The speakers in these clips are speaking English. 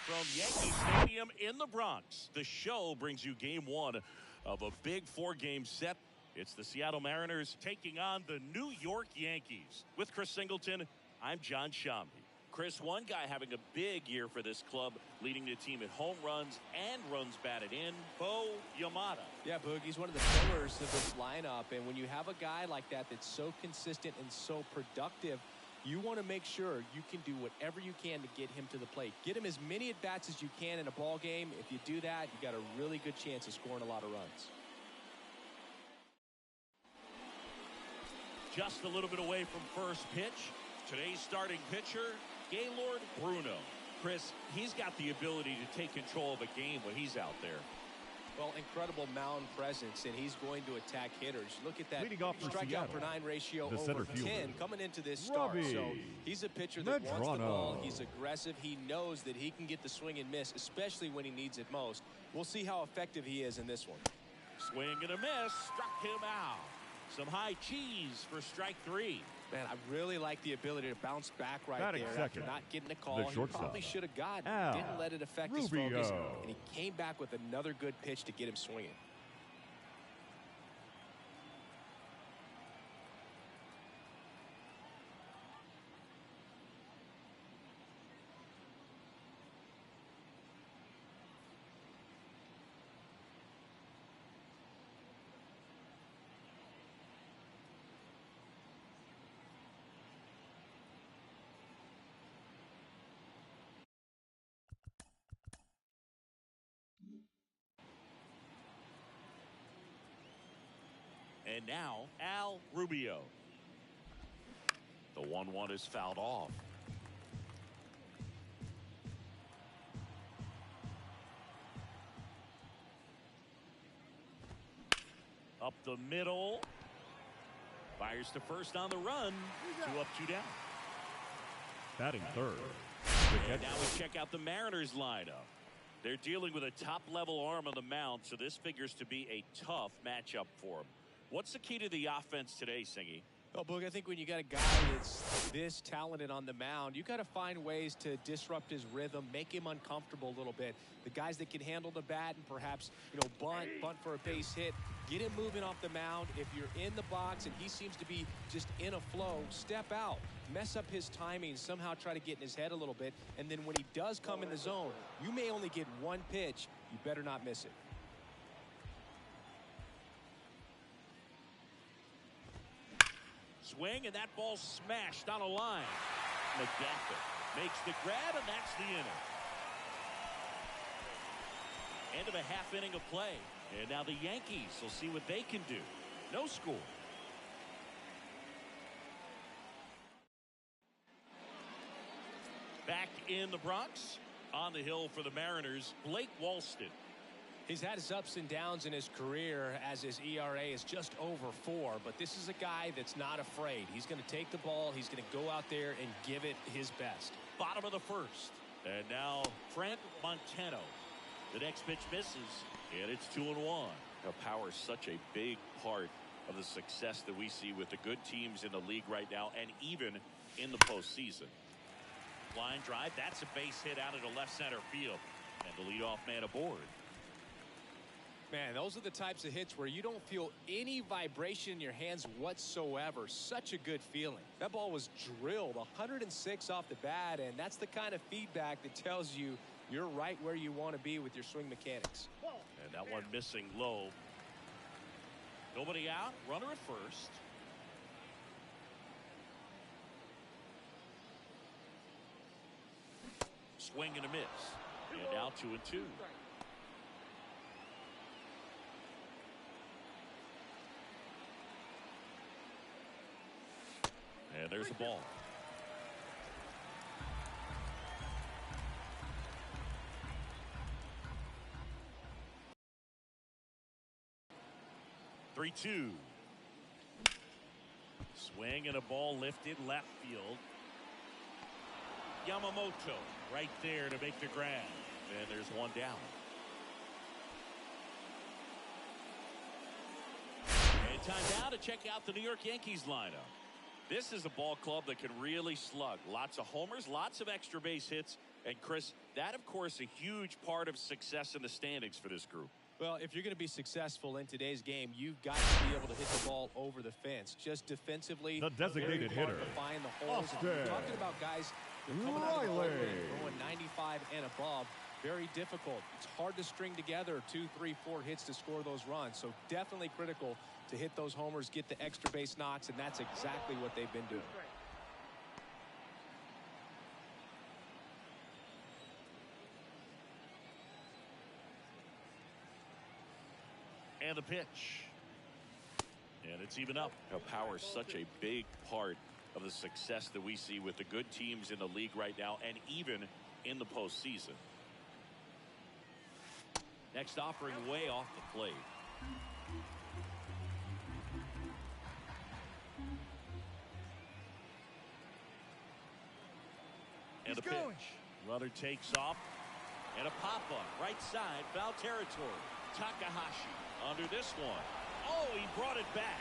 from Yankee Stadium in the Bronx. The show brings you game one of a big four-game set. It's the Seattle Mariners taking on the New York Yankees. With Chris Singleton, I'm John Shambi. Chris, one guy having a big year for this club, leading the team in home runs and runs batted in, Bo Yamada. Yeah, Boog, he's one of the pillars of this lineup, and when you have a guy like that that's so consistent and so productive, you want to make sure you can do whatever you can to get him to the plate. Get him as many at-bats as you can in a ball game. If you do that, you got a really good chance of scoring a lot of runs. Just a little bit away from first pitch. Today's starting pitcher, Gaylord Bruno. Chris, he's got the ability to take control of a game when he's out there. Well, incredible mound presence, and he's going to attack hitters. Look at that strikeout per 9 ratio over 10 coming into this start. So he's a pitcher that wants the ball. He's aggressive. He knows that he can get the swing and miss, especially when he needs it most. We'll see how effective he is in this one. Swing and a miss. Struck him out. Some high cheese for strike three. Man, I really like the ability to bounce back right there after not getting a call. He probably should have gotten. Didn't let it affect his focus, and he came back with another good pitch to get him swinging. And now, Al Rubio. The 1-1 is fouled off. Up the middle. Fires to first on the run. 2 up, 2 down. Batting third. And now we check out the Mariners lineup. They're dealing with a top-level arm on the mound, so this figures to be a tough matchup for them. What's the key to the offense today, Singy? Well, Boog, I think when you got a guy that's this talented on the mound, you got to find ways to disrupt his rhythm, make him uncomfortable a little bit. The guys that can handle the bat and perhaps, bunt for a base hit, get him moving off the mound. If you're in the box and he seems to be just in a flow, step out, mess up his timing, somehow try to get in his head a little bit. And then when he does come in the zone, you may only get one pitch. You better not miss it. Swing, and that ball smashed on a line. McGaffin makes the grab, and that's the inning. End of a half inning of play. And now the Yankees will see what they can do. No score. Back in the Bronx, on the hill for the Mariners, Blake Walston. He's had his ups and downs in his career as his ERA is just over 4, but this is a guy that's not afraid. He's going to take the ball. He's going to go out there and give it his best. Bottom of the first. And now Trent Montano. The next pitch misses, and it's 2-1. Power is such a big part of the success that we see with the good teams in the league right now and even in the postseason. Line drive, that's a base hit out into left center field. And the leadoff man aboard. Man, those are the types of hits where you don't feel any vibration in your hands whatsoever. Such a good feeling. That ball was drilled 106 off the bat, and that's the kind of feedback that tells you you're right where you want to be with your swing mechanics. And that one missing low. Nobody out. Runner at first. Swing and a miss. And now 2-2. And there's the ball. Three-two. Swing and a ball lifted left field. Yamamoto right there to make the grab. And there's one down. And time now to check out the New York Yankees lineup. This is a ball club that can really slug. Lots of homers, lots of extra base hits, And Chris, that of course a huge part of success in the standings for this group. Well, if you're going to be successful in today's game, you've got to be able to hit the ball over the fence. Just defensively, The designated hitter, to find the holes. Austin You're talking about guys coming out of the Riley. throwing 95 and above. Very difficult. It's hard to string together 2, 3, 4 hits to score those runs. So definitely critical to hit those homers, get the extra base knocks, and that's exactly what they've been doing. And the pitch. And it's even up. Now, power is such a big part of the success that we see with the good teams in the league right now and even in the postseason. Next offering way off the plate. And the pitch. Runner takes off. And a pop-up. Right side. Foul territory. Takahashi under this one. Oh, he brought it back.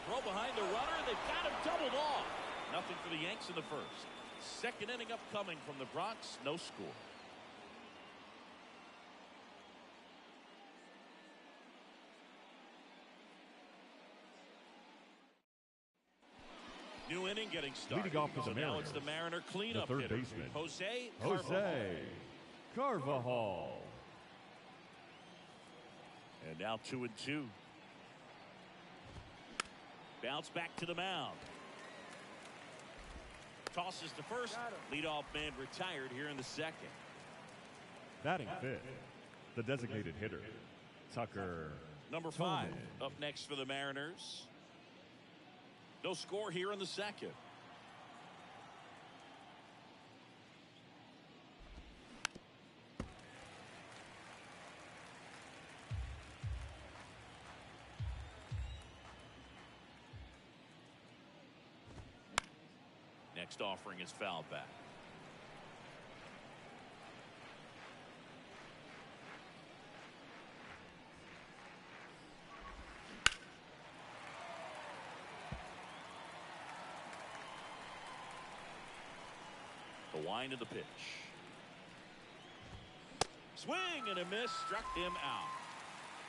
Throw behind the runner. They've got him doubled off. Nothing for the Yanks in the first. Second inning upcoming from the Bronx. No score. New inning getting started. Leading off for the So now Mariners, it's the Mariner cleanup the third hitter, baseman, Jose Carvajal. And now 2-2. Bounce back to the mound. Tosses to first. Leadoff man retired here in the second. Batting fifth, the designated hitter, Tucker. Number 5 up next for the Mariners. No score here in the second. Next offering is fouled back. The wind of the pitch. Swing and a miss, struck him out.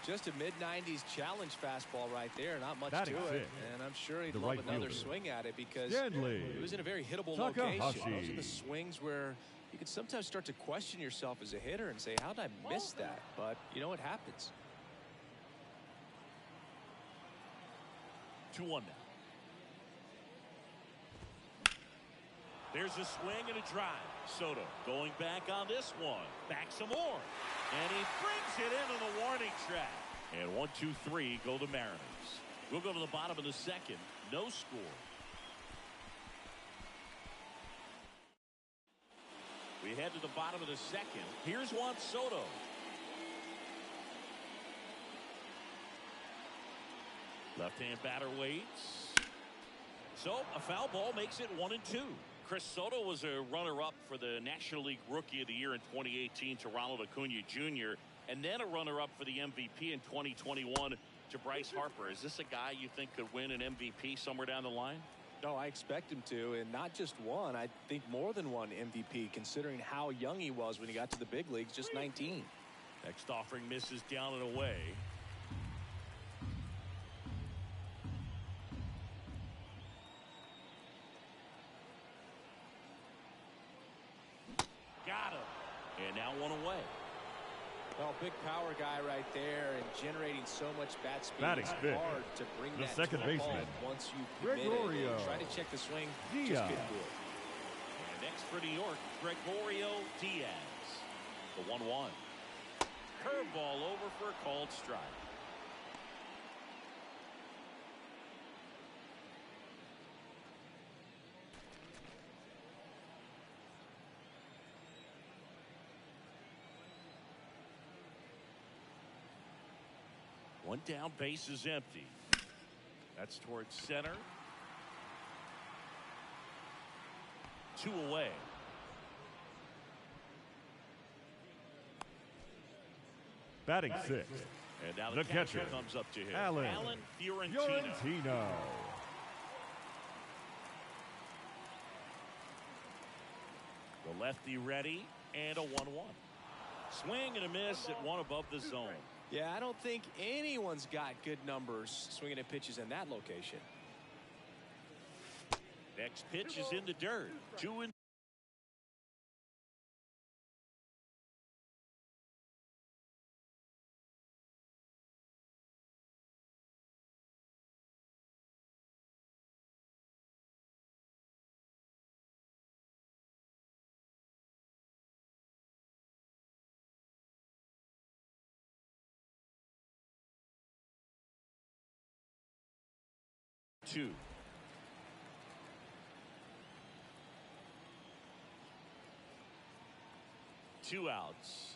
Just a mid-90s challenge fastball right there. Not much Batting to it. fifth, And I'm sure he'd the love right another fielder, swing at it because Stanley it was in a very hittable Takahashi. location. Those are the swings where you can sometimes start to question yourself as a hitter and say, how did I miss that? But, you know, it happens. 2-1 now. There's a swing and a drive. Soto going back on this one. Back some more. And he brings it into the warning track. And 1, 2, 3 go the Mariners. We'll go to the bottom of the second. No score. We head to the bottom of the second. Here's Juan Soto. Left-hand batter waits. So a foul ball makes it 1-2. Chris Soto was a runner-up for the National League Rookie of the Year in 2018 to Ronald Acuna Jr. and then a runner-up for the MVP in 2021 to Bryce Harper. Is this a guy you think could win an MVP somewhere down the line? No, I expect him to, and not just one. I think more than one MVP, considering how young he was when he got to the big leagues, just 19. Next offering misses down and away. Got him. And now one away. Well, big power guy right there and generating so much bat speed. Batting It's fifth, hard to bring the that second to a ball baseman, once you commit Gregorio it. Try to check the swing. Diaz. Just couldn't do it. And next for New York, Gregorio Diaz. The 1-1. Curveball over for a called strike. One down, base is empty. That's towards center. 2 away. Batting sixth, And now the catcher comes up to him. Alan Lefty ready, and a 1-1. Swing and a miss at one above the zone. Yeah, I don't think anyone's got good numbers swinging at pitches in that location. Next pitch is in the dirt. 2-2. Two outs.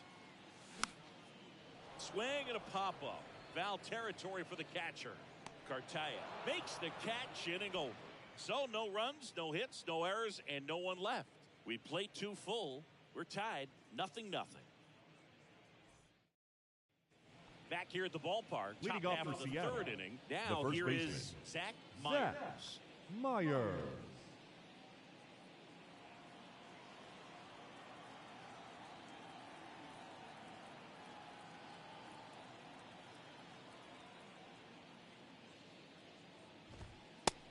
Swing and a pop-up. Foul territory for the catcher. Cartaya makes the catch, inning over. So no runs, no hits, no errors, and no one left. We played 2 full. We're tied 0-0. Back here at the ballpark, Leading top off half for of the Seattle, 3rd inning. Now first here baseman, is Zach Myers. Myers.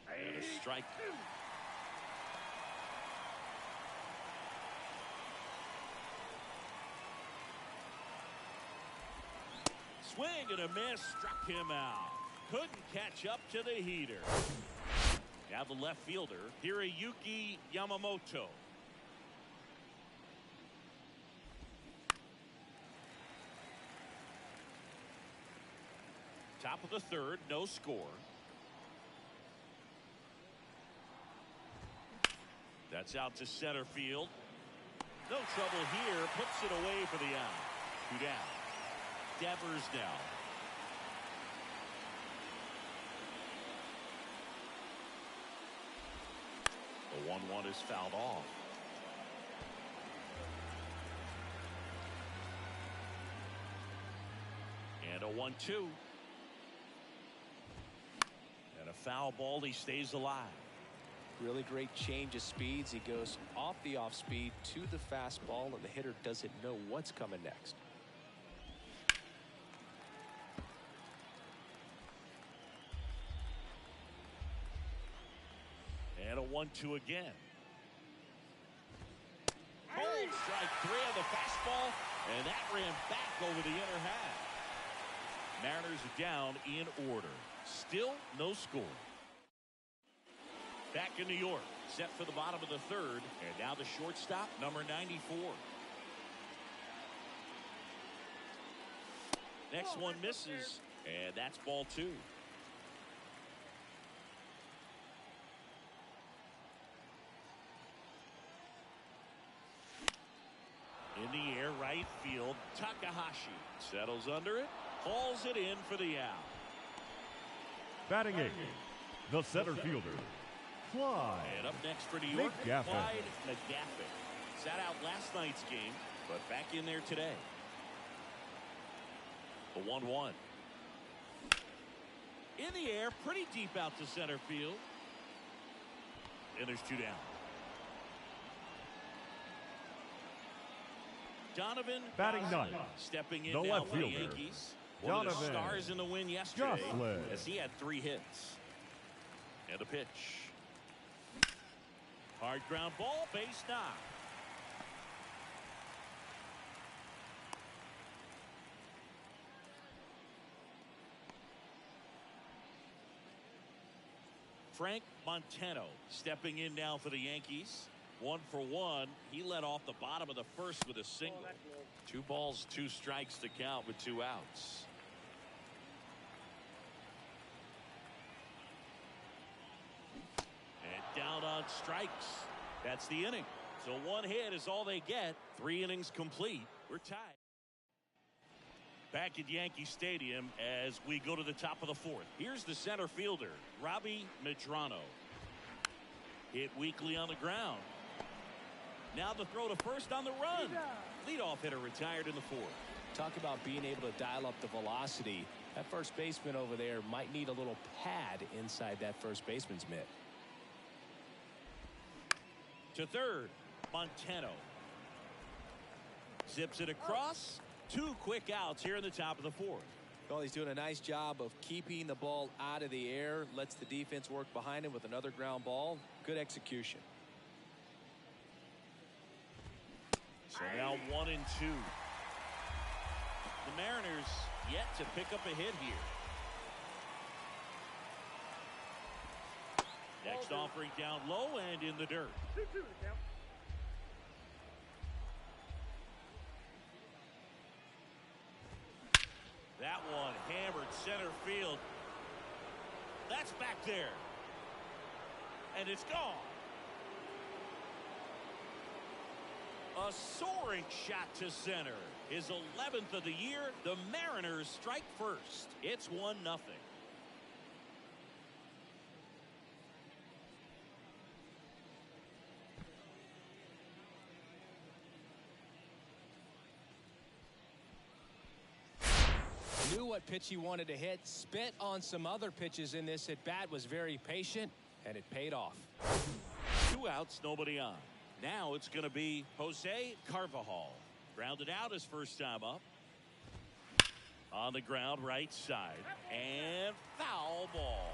And a strike. Swing and a miss, struck him out. Couldn't catch up to the heater. Now the left fielder, Hiroyuki Yamamoto. Top of the 3rd, no score. That's out to center field. No trouble here. Puts it away for the out. 2 down. Devers now. The 1-1 is fouled off. And a 1-2. And a foul ball. He stays alive. Really great change of speeds. He goes off the off speed to the fastball, and the hitter doesn't know what's coming next. And a 1-2 again. Cold strike 3 on the fastball, and that ran back over the inner half. Mariners are down in order. Still no score. Back in New York, set for the bottom of the 3rd, and now the shortstop, number 94. Next one misses, and that's ball 2. In the air, right field, Takahashi settles under it, hauls it in for the out. Batting 8th, the center fielder, Clyde. And up next for New York, McGaffin. Clyde McGaffin. Sat out last night's game, but back in there today. The 1-1. In the air, pretty deep out to center field. And there's 2 down. Donovan Batting Goslin 9th, stepping in the now left for the fielder, Yankees. One of the Donovan stars in the win yesterday, Goslin. as he had 3 hits. And a pitch. Hard ground ball, base knock. Frank Montano stepping in now for the Yankees. 1 for 1. He led off the bottom of the 1st with a single. 2 balls, 2 strikes to count with 2 outs. And down on strikes. That's the inning. So 1 hit is all they get. 3 innings complete. We're tied. Back at Yankee Stadium as we go to the top of the 4th. Here's the center fielder, Robbie Medrano. Hit weakly on the ground. Now the throw to first on the run. Leadoff hitter retired in the 4th. Talk about being able to dial up the velocity. That first baseman over there might need a little pad inside that first baseman's mitt. To third, Montano. zips it across. 2 quick outs here in the top of the 4th. Well, he's doing a nice job of keeping the ball out of the air. Lets the defense work behind him with another ground ball. Good execution. So now 1-2. The Mariners yet to pick up a hit here. Next offering down low and in the dirt. That one hammered center field. That's back there. And it's gone. A soaring shot to center. His 11th of the year. The Mariners strike first. It's 1-0. Knew what pitch he wanted to hit. Spit on some other pitches in this at bat. Was very patient, and it paid off. 2 outs, nobody on. Now it's going to be Jose Carvajal. Grounded out his first time up. On the ground, right side. And foul ball.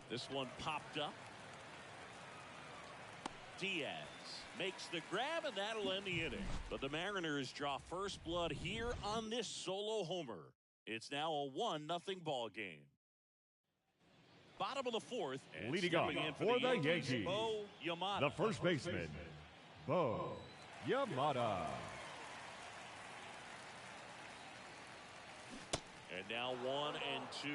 This one popped up. Diaz makes the grab, and that'll end the inning. But the Mariners draw first blood here on this solo homer. It's now a 1-0 ball game. Bottom of the 4th. Leading off for the Yankees, Bo Yamada. the first baseman, Bo Yamada. And now 1-2.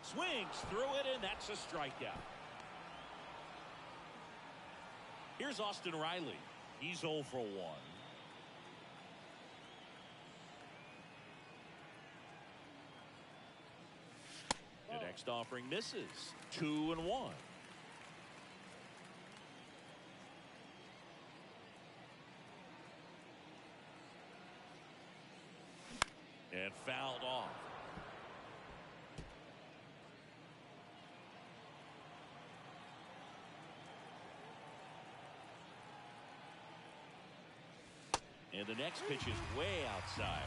Swings through it, and that's a strikeout. Here's Austin Riley. He's 0 for 1. The next offering misses. 2-1. And fouled off. And the next pitch is way outside.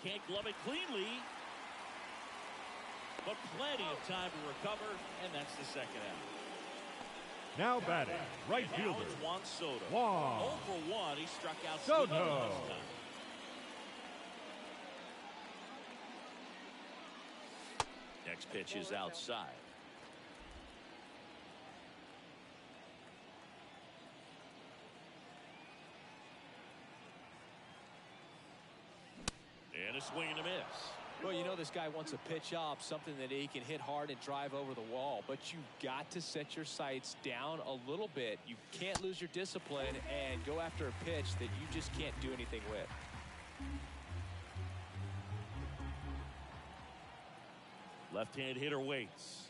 Can't glove it cleanly. But plenty of time to recover, and that's the second out. Now batting, right And now fielder, it's Juan Soto. Juan 0 for 1. He struck out Soto. Soto last time. Next pitch is outside. And a swing and a miss. Well, you know this guy wants a pitch up, something that he can hit hard and drive over the wall. But you've got to set your sights down a little bit. You can't lose your discipline and go after a pitch that you just can't do anything with. Left-hand hitter waits.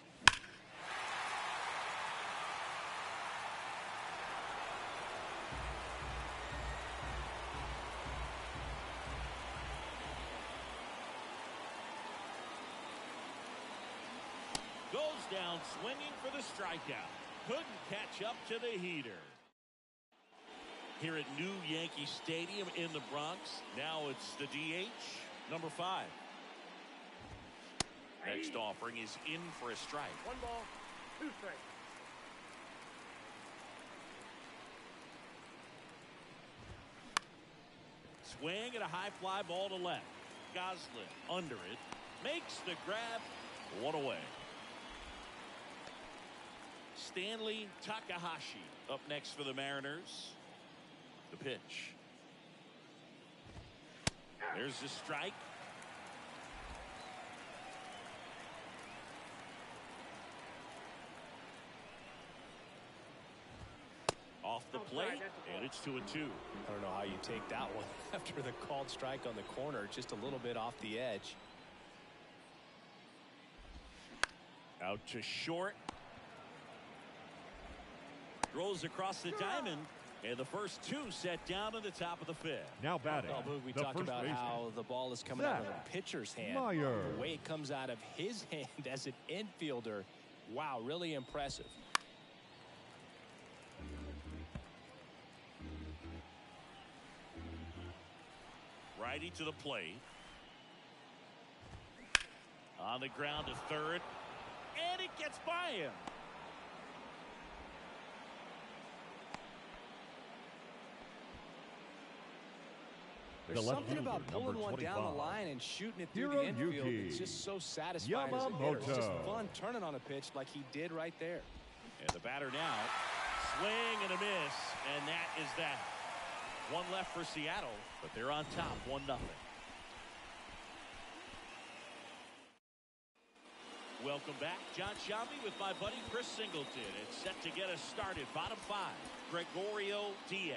Goes down swinging for the strikeout. Couldn't catch up to the heater. Here at New Yankee Stadium in the Bronx. Now it's the DH, number 5. Next offering is in for a strike. 1 ball, 2 strikes. Swing and a high fly ball to left. Goslin under it. Makes the grab. 1 away. Stanley Takahashi up next for the Mariners. The pitch. There's the strike. off the plate, and it's 2-2. I don't know how you take that one after the called strike on the corner, just a little bit off the edge. Out to short. Throws across the diamond, and the first two set down in the top of the fifth. Now batting. Well, Boog, we the talk first about baseman, how the ball is coming out of the pitcher's hand. Meyer. The way it comes out of his hand as an infielder, wow, really impressive. Righty to the plate. On the ground to third, and it gets by him. There's something about fielder, pulling number one down 25. the line and shooting it through Hiro the infield. Yuki. It's just so satisfying as a hitter. It's just fun turning on a pitch like he did right there. And the batter now, swing and a miss, and that is that. One left for Seattle, but they're on top, 1-0. Welcome back. John Shambi with my buddy Chris Singleton. It's set to get us started. Bottom 5, Gregorio Diaz.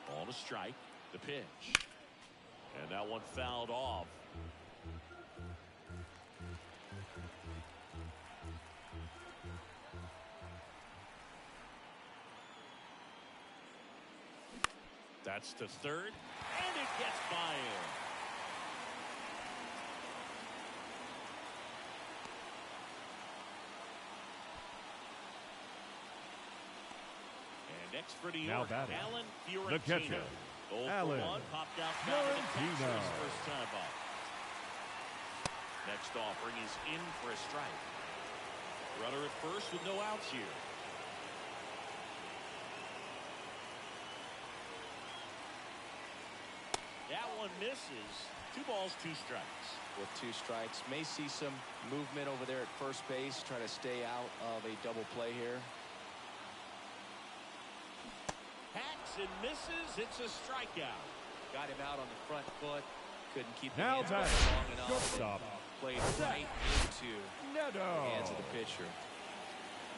Ball to strike, the pitch. And that one fouled off. That's to third, and it gets by him. And next for New Now York, batting, Alan the catcher, Fiorentino. 0 for Alan 1, popped out foul to the catch Fiorentino. for his first time up. Next offering is in for a strike. Runner at first with no outs here. That one misses. 2 balls, 2 strikes. With 2 strikes, may see some movement over there at first base, try to stay out of a double play here. Hacks and misses. It's a strikeout. Got him out on the front foot. Couldn't keep the Now hands batting, long enough. shortstop, Played right into Neto. the hands of the pitcher.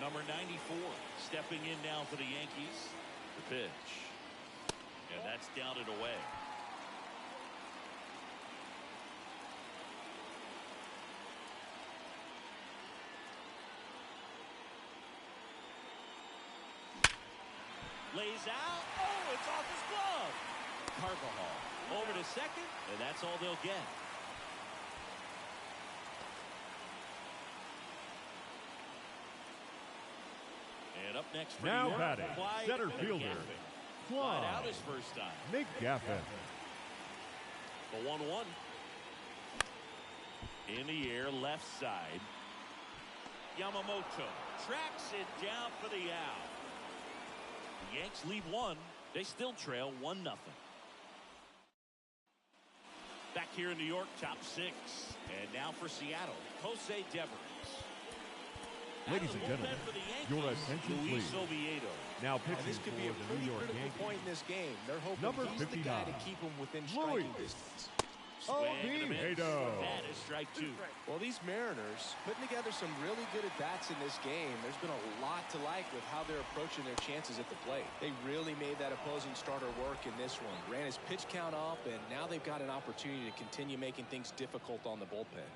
Number 94 stepping in now for the Yankees. The pitch. And that's down and away. Lays out. Oh, it's off his glove. Carvajal over to second, and that's all they'll get. And up next for Now New York, batting, Clyde center McGaffin. fielder, Clyde out Clyde his first time. McGaffin. The 1-1. In the air, left side. Yamamoto tracks it down for the out. The Yanks lead 1. They still trail 1-0. Back here in New York, top 6. And now for Seattle, Jose Devers. Ladies and gentlemen, your attention Luis please. Oviedo. Now And pitching this could be for a the pretty New York critical point in Yankees, this game. They're hoping number he's the guy to 59, keep them within striking Luis distance. Swing and a miss. Oviedo. That is strike 2. Well, these Mariners putting together some really good at-bats in this game. There's been a lot to like with how they're approaching their chances at the plate. They really made that opposing starter work in this one. Ran his pitch count up, and now they've got an opportunity to continue making things difficult on the bullpen.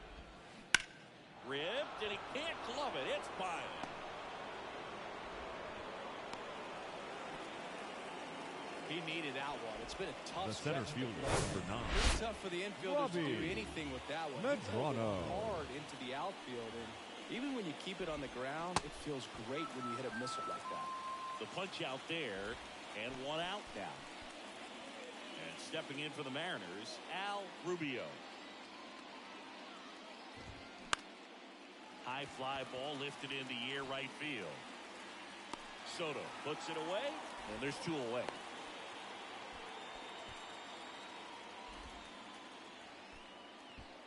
Ripped, and he can't glove it. It's by him. He needed that one. It's been a tough the center stretch to fielder, play. number 9, Pretty tough for the infielders to do Robbie anything with that one. He drove Medrano. it hard into the outfield, and even when you keep it on the ground, it feels great when you hit a missile like that. The punch out there, and 1 out now. And stepping in for the Mariners, Al Rubio. High fly ball lifted in the air, right field. Soto puts it away, and there's 2 away.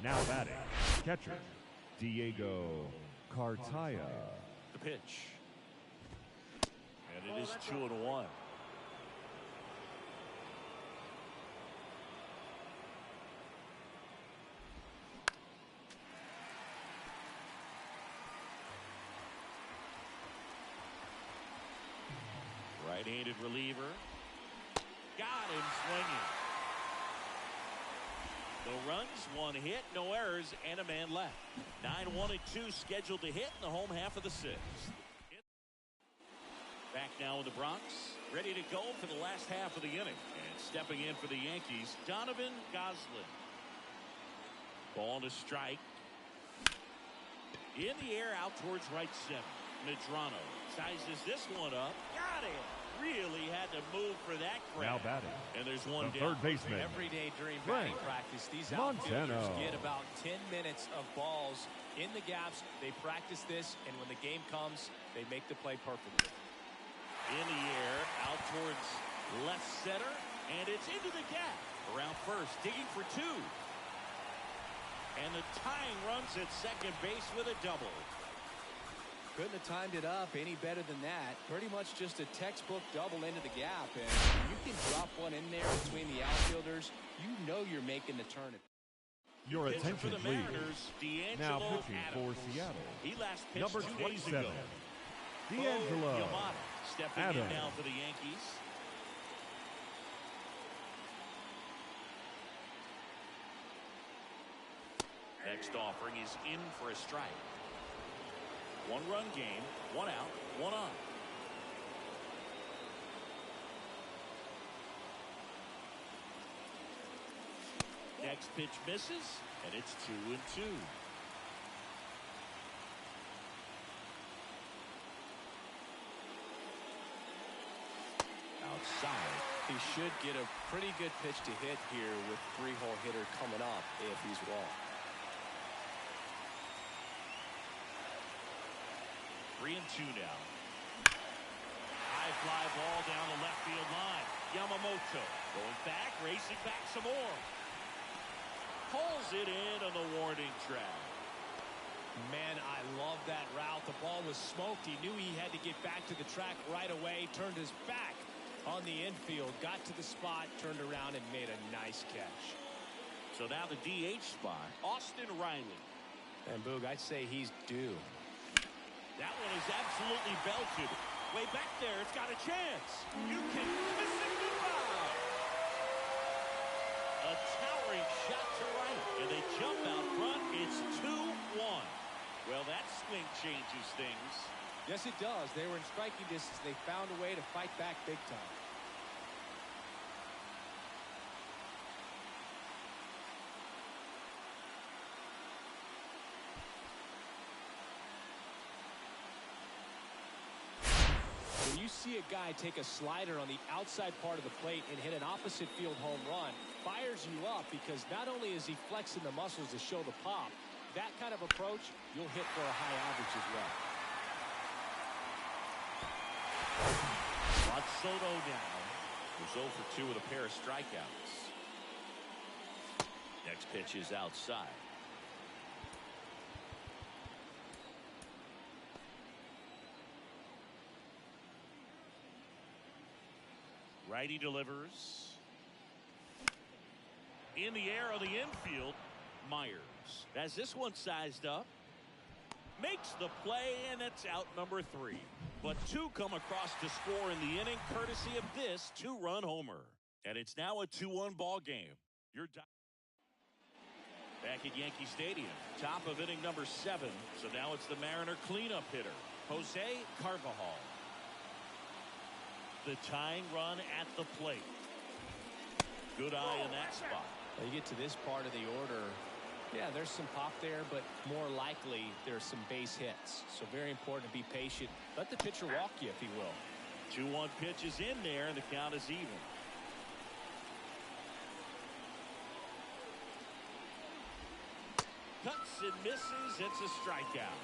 now batting, catcher, Diego Cartaya. The pitch. And it is 2-1. Handed reliever. Got him swinging. No runs, one hit, no errors, and a man left. 9-1 and 2 scheduled to hit in the home half of the sixth. Back now in the Bronx, ready to go for the last half of the inning. And stepping in for the Yankees, Donovan Goslin. Ball to strike. In the air out towards right center. Medrano sizes this one up. Got it. Really had to move for that grab. Now batting. And there's one the down. third baseman. Every day during batting practice, these outfielders get about 10 minutes of balls in the gaps. They practice this, and when the game comes, they make the play perfectly. In the air, out towards left center, and it's into the gap. Around first, digging for two. And the tying runs at second base with a double. Couldn't have timed it up any better than that. Pretty much just a textbook double into the gap. And you can drop one in there between the outfielders. You know you're making the turn. Your attention, for the please. Mariners, Now D'Angelo pitching Adams. for Seattle. He last pitched Number 2 days 27. ago. D'Angelo Yamada stepping in Adams. now for the Yankees. Next offering is in for a strike. 1-run game, 1 out, 1 on. Next pitch misses, and it's 2-2. Outside. He should get a pretty good pitch to hit here with 3-hole hitter coming up if he's wrong. 3-2 now. High fly ball down the left field line. Yamamoto going back, racing back some more. Pulls it in on the warning track. Man, I love that route. The ball was smoked. He knew he had to get back to the track right away. Turned his back on the infield. Got to the spot, turned around, and made a nice catch. So now the DH spot, Austin Riley. And Boog, I'd say he's due. That one is absolutely belted. Way back there, it's got a chance. You can kiss it goodbye. A towering shot to right, and they jump out front. It's 2-1. Well, that swing changes things. Yes, it does. They were in striking distance. They found a way to fight back big time. When you see a guy take a slider on the outside part of the plate and hit an opposite field home run, fires you up because not only is he flexing the muscles to show the pop, that kind of approach, you'll hit for a high average as well. Soto down. Was 0 for 2 with a pair of strikeouts. Next pitch is outside. Righty delivers. In the air on the infield, Myers. As this one sized up, makes the play, and it's out number 3. But 2 come across to score in the inning, courtesy of this 2-run homer. And it's now a 2-1 ball game. Back at Yankee Stadium, top of inning number 7. So now it's the Mariner cleanup hitter, Jose Carvajal. The tying run at the plate. Good eye in that spot. Well, you get to this part of the order. Yeah, there's some pop there, but more likely there's some base hits. So very important to be patient. Let the pitcher walk you, if he will. 2-1 pitch is in there, and the count is even. Cuts and misses. It's a strikeout.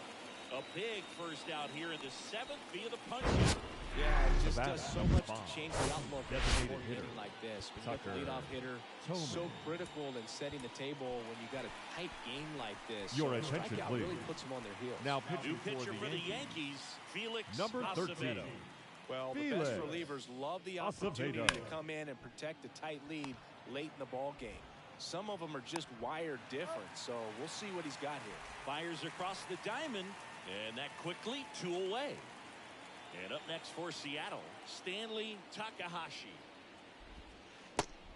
A big first out here in the 7th via the punch. Yeah, it just does so much to change the outlook of a hitting like this. When you get the leadoff hitter, so critical in setting the table when you got a tight game like this. Your attention, please. Really puts them on their heels. Now New pitching pitcher for the Yankees, Felix number 13. Acevedo. Well, the best relievers love the opportunity to come in and protect a tight lead late in the ball game. Some of them are just wired different, so we'll see what he's got here. Fires across the diamond, and that quickly 2 away. And up next for Seattle, Stanley Takahashi.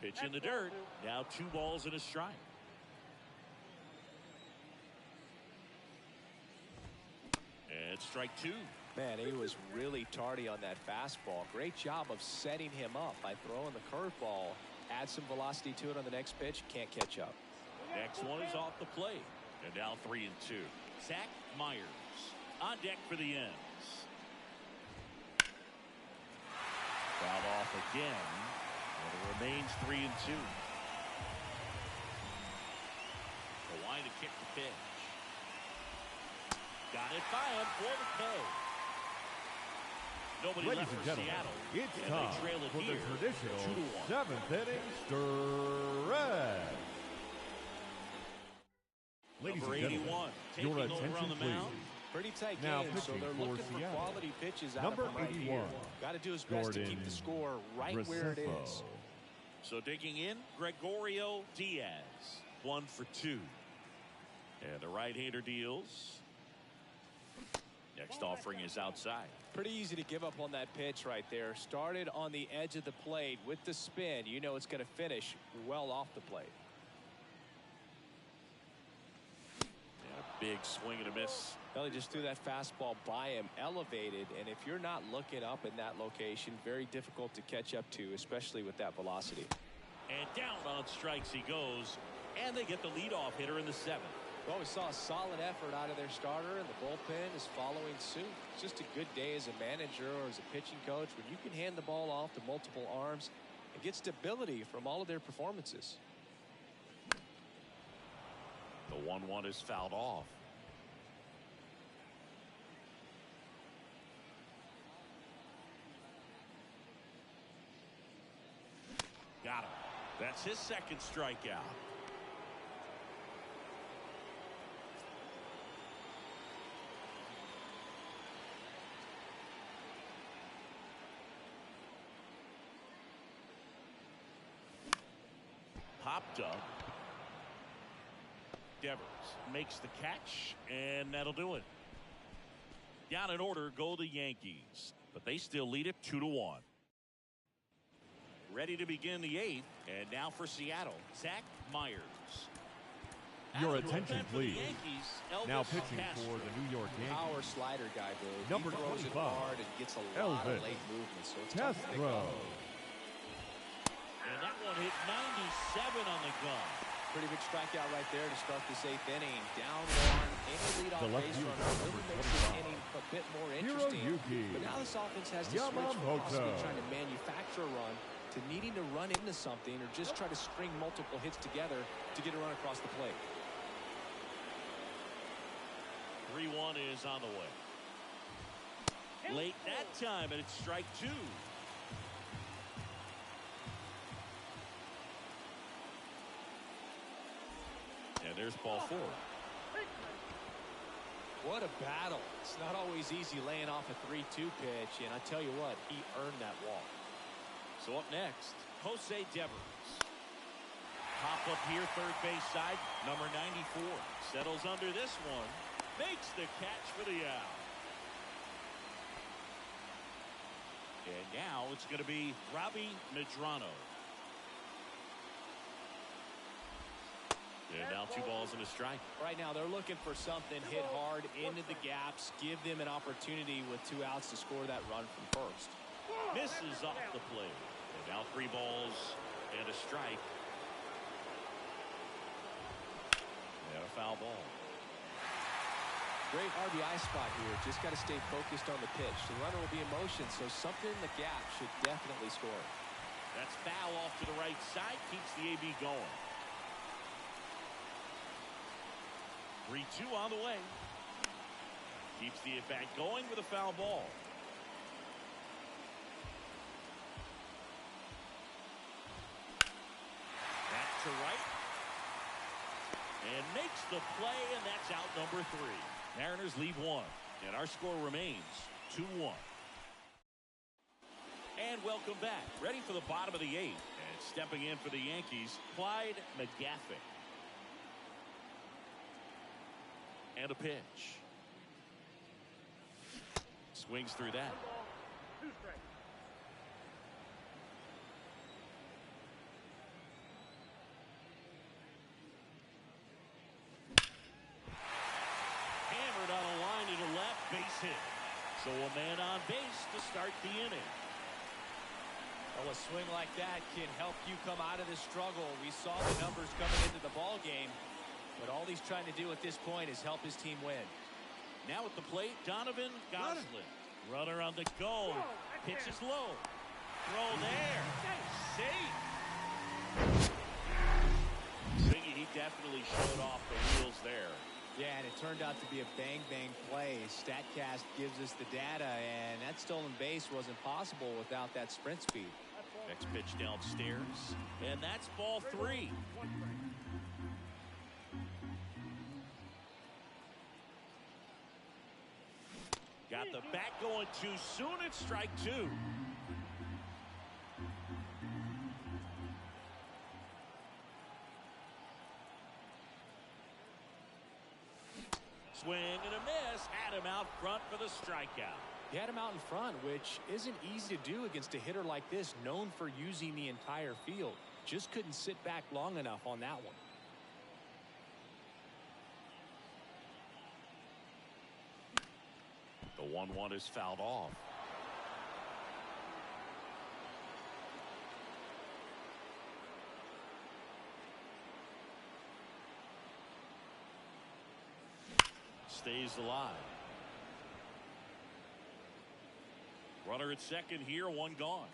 Pitch in the dirt. Now 2 balls and a strike. And strike 2. Man, he was really tardy on that fastball. Great job of setting him up by throwing the curveball. Add some velocity to it on the next pitch. Can't catch up. Next one is off the plate. And now 3-2. Zach Myers on deck for the ends. Fouled off again. And it remains 3-2. The line to kick the pitch. Got it by him for the K. Nobody Ladies left and for gentlemen, Seattle. it's and time they trail it for the here, traditional 2-1. 7th inning stretch. Ladies Number and 81, gentlemen, taking your over on attention the please. mound. Pretty tight Now game, so pitching they're for looking for Seattle. quality pitches out Number of him right 81, here. Got to do his best to keep the score right where it is. So digging in, Gregorio Diaz, 1 for 2. And the right-hander deals. Next offering is outside. Pretty easy to give up on that pitch right there. Started on the edge of the plate with the spin. You know it's going to finish well off the plate. And a big swing and a miss. Well, he just threw that fastball by him, elevated, and if you're not looking up in that location, very difficult to catch up to, especially with that velocity. And down on strikes he goes, and they get the leadoff hitter in the 7th. Well, we saw a solid effort out of their starter, and the bullpen is following suit. It's just a good day as a manager or as a pitching coach when you can hand the ball off to multiple arms and get stability from all of their performances. The 1-1 is fouled off. Got him. That's his 2nd strikeout. Popped up. Devers makes the catch, and that'll do it. Down in order go the Yankees, but they still lead it 2-1. Ready to begin the 8th, and now for Seattle, Zach Myers. Your attention, please. Yankees, Now Elvis pitching Castro. for the New York Power Yankees. slider guy, Dave. Number he throws it 25, hard and gets a lot of Elvis late movement, so it's tough to pick Castro. up. And that one hit 97 on the gun. Pretty big strikeout right there to start this 8th inning. Down one, any leadoff The left base fielder, runner really number makes this 25, inning a bit more interesting. Hiroyuki But now this offense has to switch from Yamamoto. possibly trying to manufacture a run to needing to run into something or just try to string multiple hits together to get a run across the plate. 3-1 is on the way. Late that time, and it's strike 2. And there's ball 4. What a battle. It's not always easy laying off a 3-2 pitch, and I tell you what, he earned that walk. So up next, Jose Devers. Pop up here, third base side, number 94. Settles under this one. Makes the catch for the out. And now it's going to be Robbie Medrano. And now 2 balls and a strike. Right now they're looking for something, hit hard into the gaps, give them an opportunity with 2 outs to score that run from first. Misses off the plate. And now 3 balls and a strike. And a foul ball. Great RBI spot here. Just got to stay focused on the pitch. The runner will be in motion, so something in the gap should definitely score. That's foul off to the right side. Keeps the AB going. 3-2 on the way. Keeps the at-bat going with a foul ball. Back to right. And makes the play, and that's out number 3. Mariners lead 1, and our score remains 2-1. And welcome back. Ready for the bottom of the 8th. And stepping in for the Yankees, Clyde McGaffey. And a pitch. Swings through that. to start the inning. Well, a swing like that can help you come out of this struggle. We saw the numbers coming into the ball game, but all he's trying to do at this point is help his team win. Now at the plate, Donovan Goslin. Runner on the go. Pitch is low. Throw there. Safe. Singy, he definitely showed off the wheels there. Yeah, and it turned out to be a bang-bang play. StatCast gives us the data, and that stolen base wasn't possible without that sprint speed. Next pitch downstairs, and that's ball 3. Got the bat going too soon. It's strike 2. Swing and a miss. Had him out front for the strikeout. He had him out in front, which isn't easy to do against a hitter like this, known for using the entire field. Just couldn't sit back long enough on that one. The 1-1 is fouled off. Stays alive. Runner at second here, 1 gone.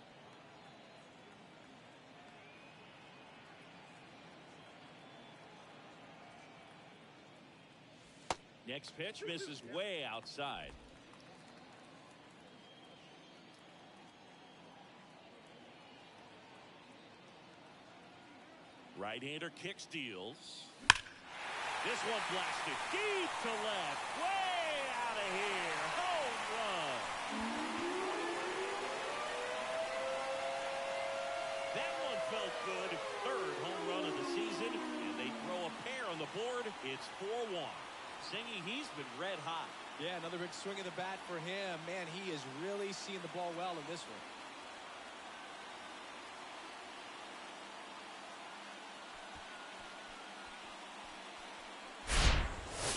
Next pitch misses way outside. Right-hander kick steals. This one blasted deep to left. Way out of here. Home run. That one felt good. 3rd home run of the season. And they throw a pair on the board. It's 4-1. Singy, he's been red hot. Yeah, another big swing of the bat for him. Man, he is really seeing the ball well in this one.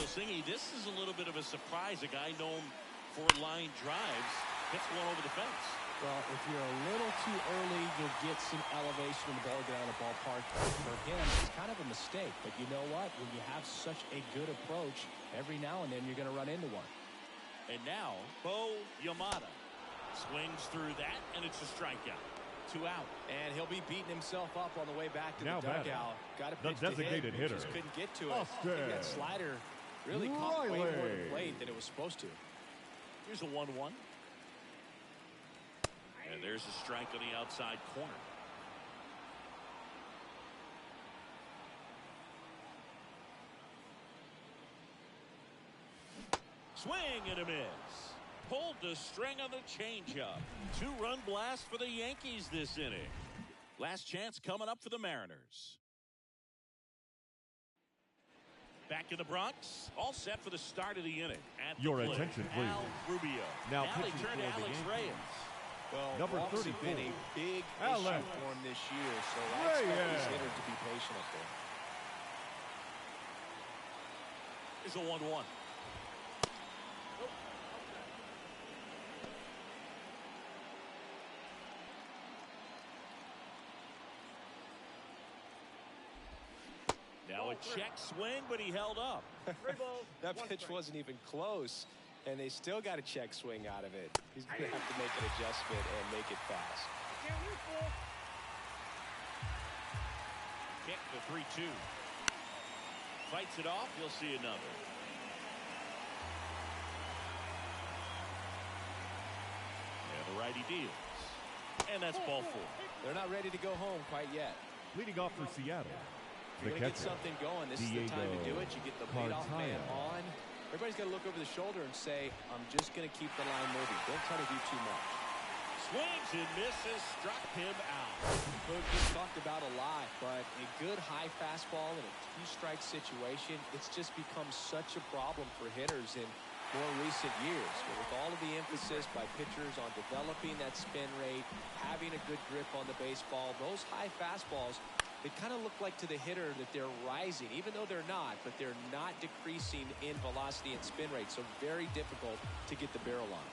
Singy, this is a little bit of a surprise. A guy known for line drives hits one over the fence. Well, if you're a little too early, you'll get some elevation when the ball get out of the ballpark. For him, it's kind of a mistake. But you know what? When you have such a good approach, every now and then you're going to run into one. And now, Bo Yamada swings through that, and it's a strikeout. 2 out. And he'll be beating himself up on the way back to Now the dugout. Got a the pitch to hit, designated hitter. just couldn't get to it. Austin I think that slider really caught way more to the plate than it was supposed to. Here's a 1-1. And there's a strike on the outside corner. Swing and a miss. Pulled the string on the changeup. 2-run blast for the Yankees this inning. Last chance coming up for the Mariners. Back in the Bronx, all set for the start of the inning. At the Your plate, attention, please. Al Rubio. Now they pitching turn to for the Alex Yankees. Reyes. Well, Number walks have 34, been a big Alex issue for him this year, so I expect this hitter to be patient up there. Here's a 1-1. Now a check swing, but he held up. That pitch wasn't even close, and they still got a check swing out of it. He's going to have to make an adjustment and make it fast. Kick the 3-2. Fights it off. You'll see another. And the righty deals. And that's ball 4. They're not ready to go home quite yet. Leading off for Seattle, If you're going to get something going, this is the time to do it. You get the leadoff man on. Everybody's got to look over the shoulder and say, I'm just going to keep the line moving. Don't try to do too much. Swings and misses, struck him out. Boog gets talked about a lot, but a good high fastball in a 2-strike situation, it's just become such a problem for hitters in more recent years. With all of the emphasis by pitchers on developing that spin rate, having a good grip on the baseball, those high fastballs, they kind of look like to the hitter that they're rising, even though they're not, but they're not decreasing in velocity and spin rate, so very difficult to get the barrel on.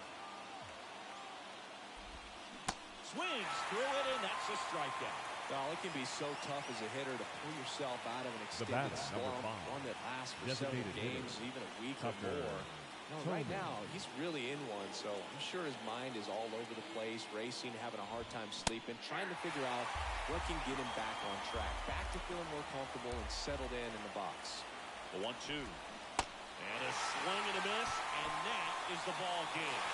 swings through it, and that's a strikeout. Well, it can be so tough as a hitter to pull yourself out of an extended slump, one that lasts for several games, even a week or more. No, right now, he's really in one, so I'm sure his mind is all over the place, racing, having a hard time sleeping, trying to figure out what can get him back on track, back to feeling more comfortable and settled in the box. The 1-2. And a swing and a miss, and that is the ball game.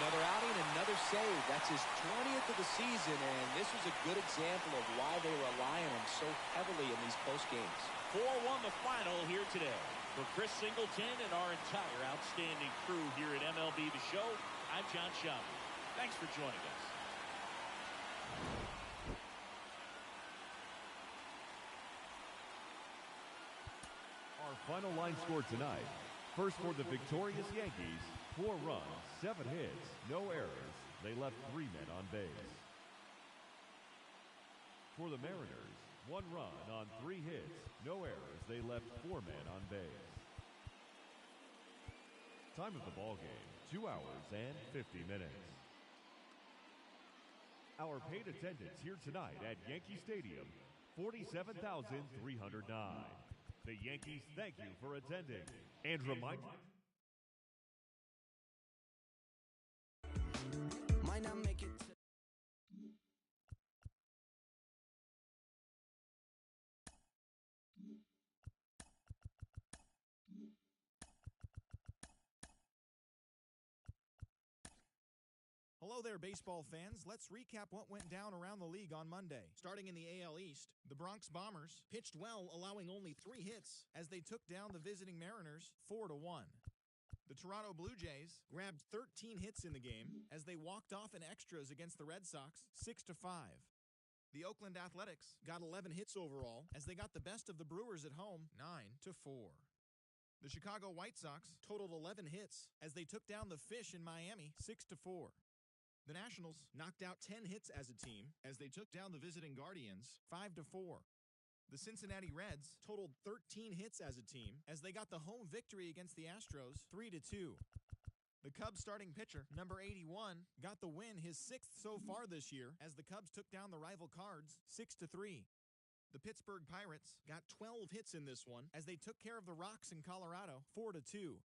Another outing, another save. That's his 20th of the season, and this was a good example of why they rely on him so heavily in these close games. 4-1 the final here today. For Chris Singleton and our entire outstanding crew here at MLB The Show, I'm John Schaumburg. Thanks for joining us. Our final line score tonight. First for the victorious Yankees, 4 runs, 7 hits, no errors. They left 3 men on base. For the Mariners, 1 run on 3 hits, no errors. They left 4 men on base. Time of the ball game, 2 hours and 50 minutes. Our paid attendance here tonight at Yankee Stadium, 47,309. The Yankees thank you for attending and remind you. Might not make it. Hello there, baseball fans. Let's recap what went down around the league on Monday. Starting in the AL East, the Bronx Bombers pitched well, allowing only 3 hits as they took down the visiting Mariners 4-1. The Toronto Blue Jays grabbed 13 hits in the game as they walked off in extras against the Red Sox 6-5. The Oakland Athletics got 11 hits overall as they got the best of the Brewers at home 9-4. The Chicago White Sox totaled 11 hits as they took down the Fish in Miami 6-4. The Nationals knocked out 10 hits as a team as they took down the visiting Guardians 5-4. The Cincinnati Reds totaled 13 hits as a team as they got the home victory against the Astros 3-2. The Cubs starting pitcher, number 81, got the win, his 6th so far this year, as the Cubs took down the rival Cards 6-3. The Pittsburgh Pirates got 12 hits in this one as they took care of the Rocks in Colorado 4-2.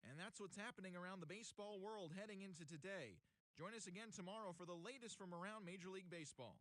And that's what's happening around the baseball world heading into today. Join us again tomorrow for the latest from around Major League Baseball.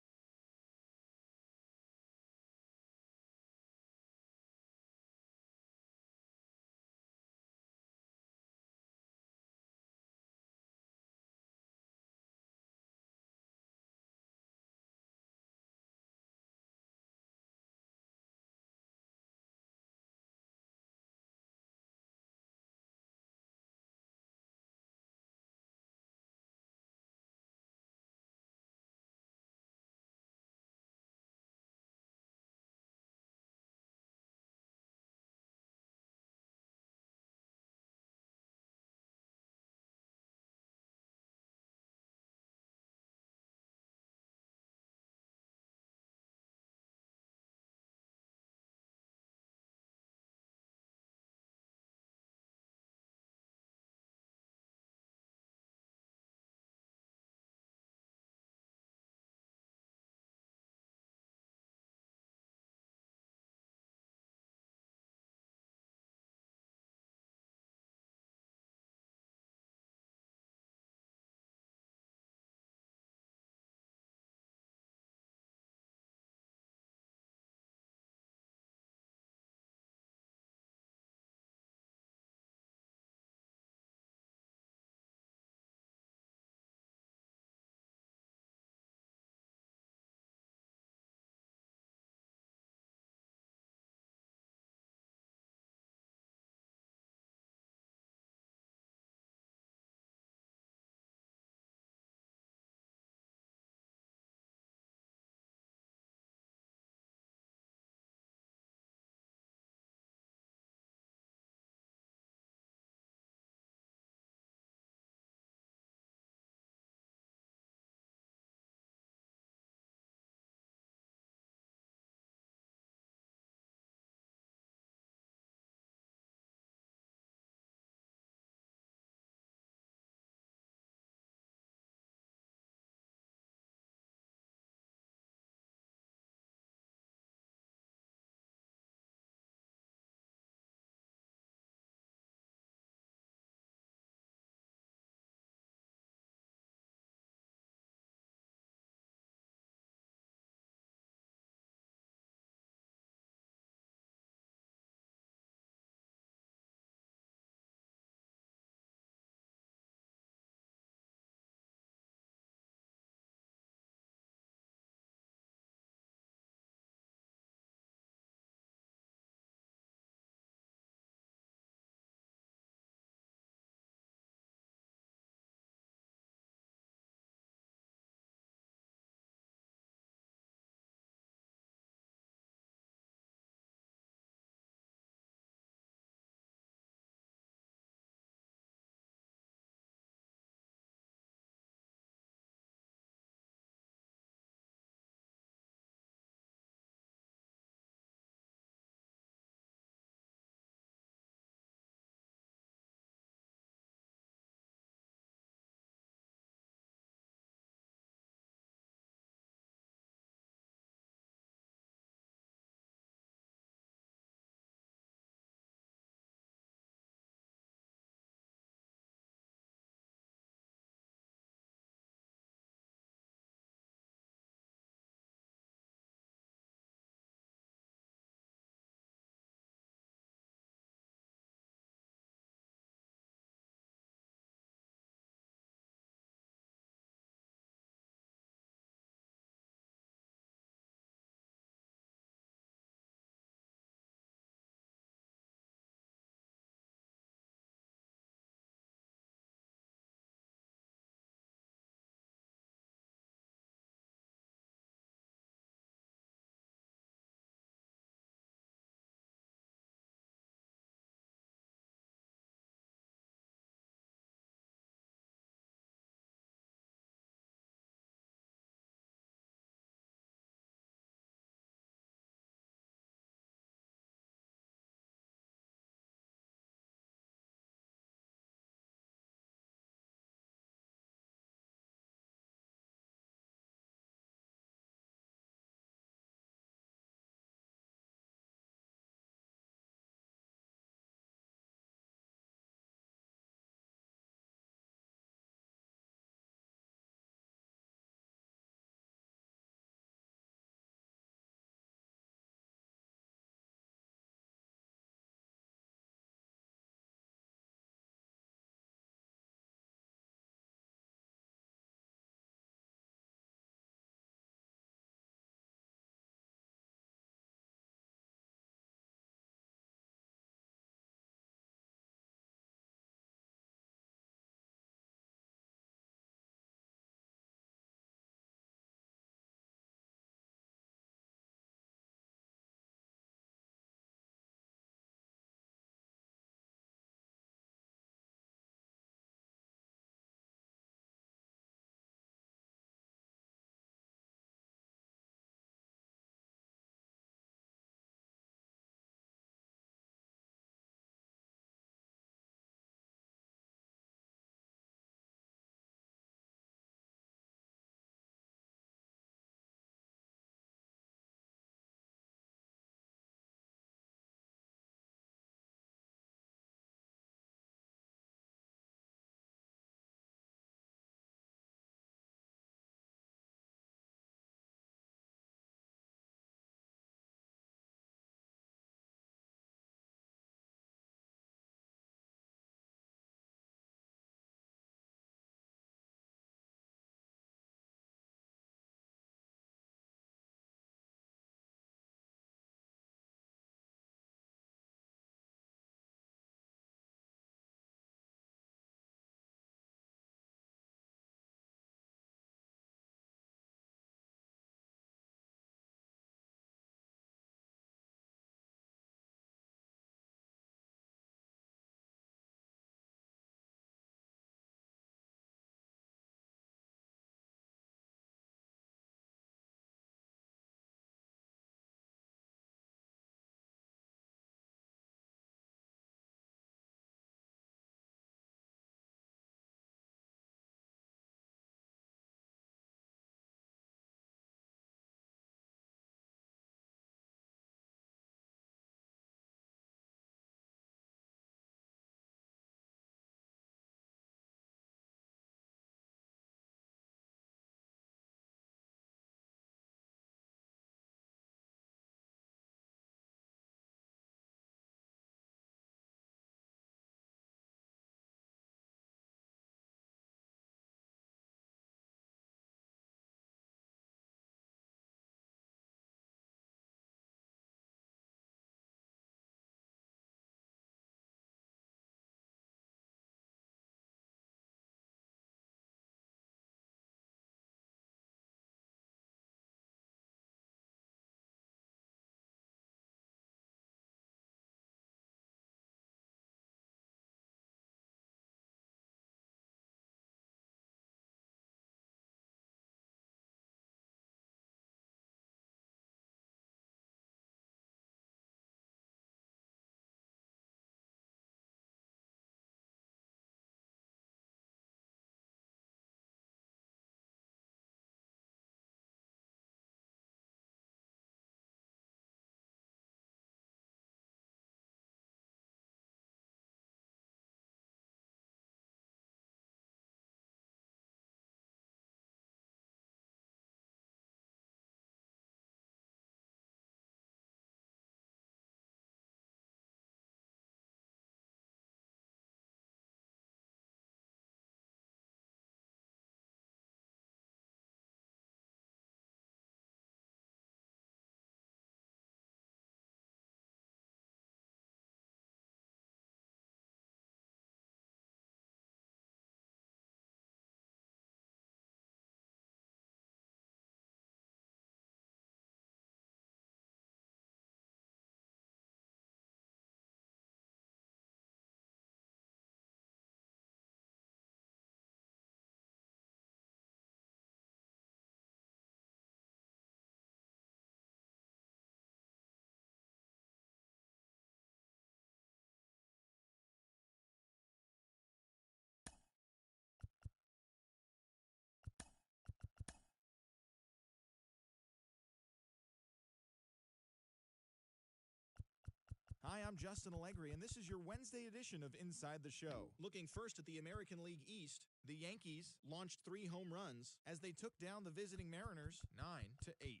Hi, I'm Justin Allegri, and this is your Wednesday edition of Inside the Show. Looking first at the American League East, the Yankees launched 3 home runs as they took down the visiting Mariners 9-8.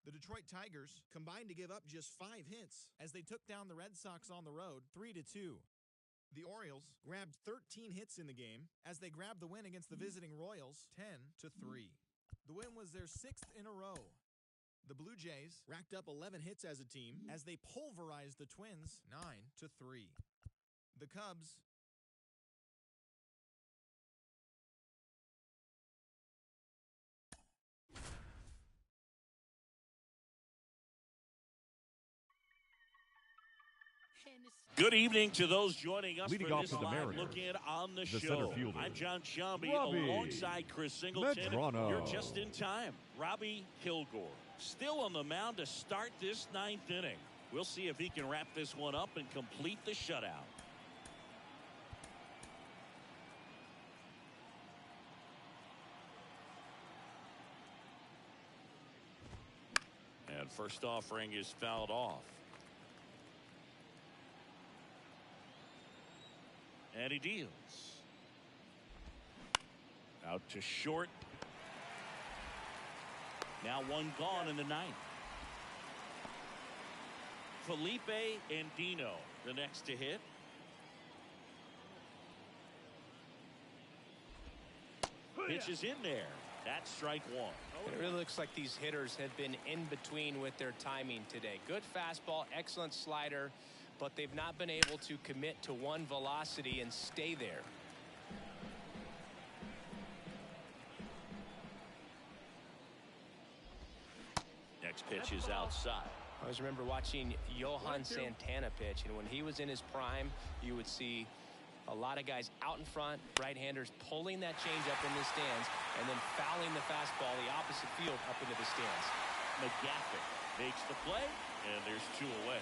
The Detroit Tigers combined to give up just 5 hits as they took down the Red Sox on the road 3-2. The Orioles grabbed 13 hits in the game as they grabbed the win against the visiting Royals 10-3. The win was their 6th in a row. The Blue Jays racked up 11 hits as a team as they pulverized the Twins 9-3. The Cubs Good evening to those joining us Leading for off this for the live Mariners, look in on the the show. center fielder, I'm John Shambi Robbie alongside Chris Singleton. Medrano. You're just in time. Robbie Kilgore still on the mound to start this 9th inning. We'll see if he can wrap this one up and complete the shutout. And first offering is fouled off. And he deals. Out to short. Now one gone in the 9th. Felipe Andino, the next to hit. Pitch is in there. That's strike 1. It really looks like these hitters have been in between with their timing today. Good fastball, excellent slider, but they've not been able to commit to one velocity and stay there. Next pitch is outside. I always remember watching Johan Santana pitch, and when he was in his prime, you would see a lot of guys out in front, right-handers pulling that changeup in the stands, and then fouling the fastball the opposite field up into the stands. McGaffey makes the play, and there's 2 away.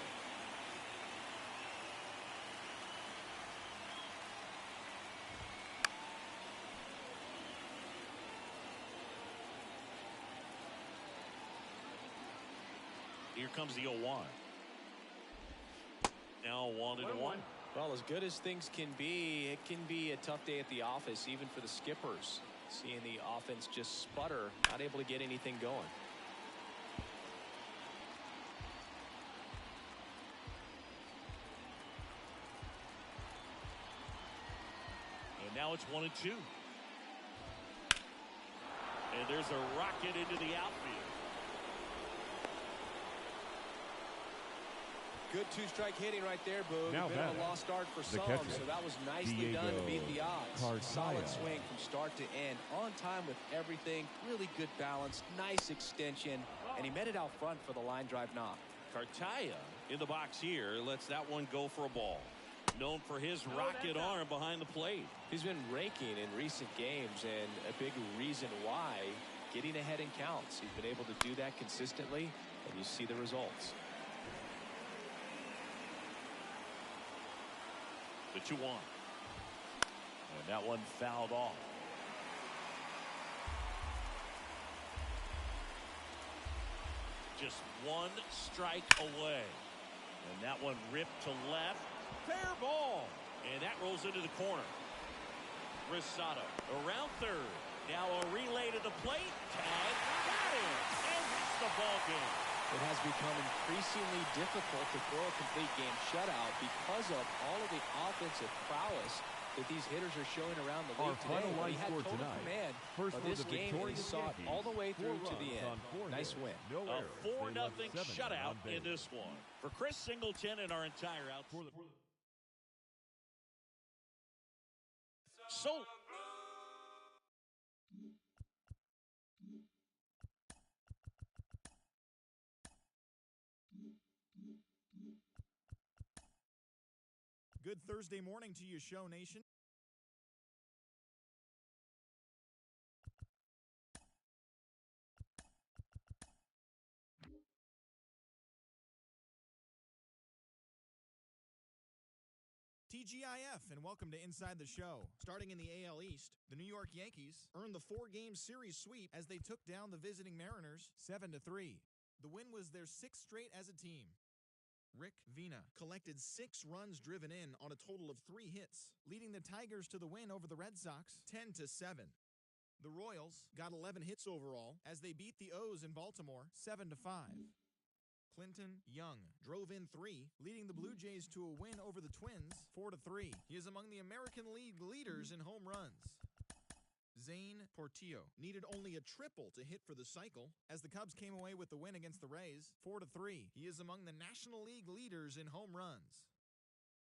Here comes the 0-1. Now 1-1. Well, as good as things can be, it can be a tough day at the office, even for the skippers. Seeing the offense just sputter, not able to get anything going. And now it's 1-2. And there's a rocket into the outfield. Good 2-strike hitting right there, Boog. Now A bit of batting, a lost start for some, catcher, so that was nicely done to beat the odds. Cartaya. Solid swing from start to end. On time with everything. Really good balance. Nice extension. And he met it out front for the line drive knock. Cartaya in the box here lets that one go for a ball. Known for his rocket arm behind the plate. He's been raking in recent games, and a big reason why, getting ahead in counts. He's been able to do that consistently, and you see the results. The 2-1. And that one fouled off. Just 1 strike away. And that one ripped to left. Fair ball. And that rolls into the corner. Rissato around third. Now a relay to the plate. Tag. Got him. And hits the ball game. It has become increasingly difficult to throw a complete game shutout because of all of the offensive prowess that these hitters are showing around the league today. Final line He had score total tonight. command First of for this the game, and he victorious saw it Yankees. all the way 4 through to the runs end. on 4 Nice hits. win. No A errors. 4-0 They left 7 shutout on base. in this one. For Chris Singleton and our entire outfield. So Good Thursday morning to you, Show Nation. TGIF, and welcome to Inside the Show. Starting in the AL East, the New York Yankees earned the 4-game series sweep as they took down the visiting Mariners 7-3. The win was their 6th straight as a team. Rick Vina collected 6 runs driven in on a total of 3 hits, leading the Tigers to the win over the Red Sox 10-7. The Royals got 11 hits overall as they beat the O's in Baltimore 7-5. Clinton Young drove in 3, leading the Blue Jays to a win over the Twins 4-3. He is among the American League leaders in home runs. Zane Portillo needed only a triple to hit for the cycle as the Cubs came away with the win against the Rays 4-3. He is among the National League leaders in home runs.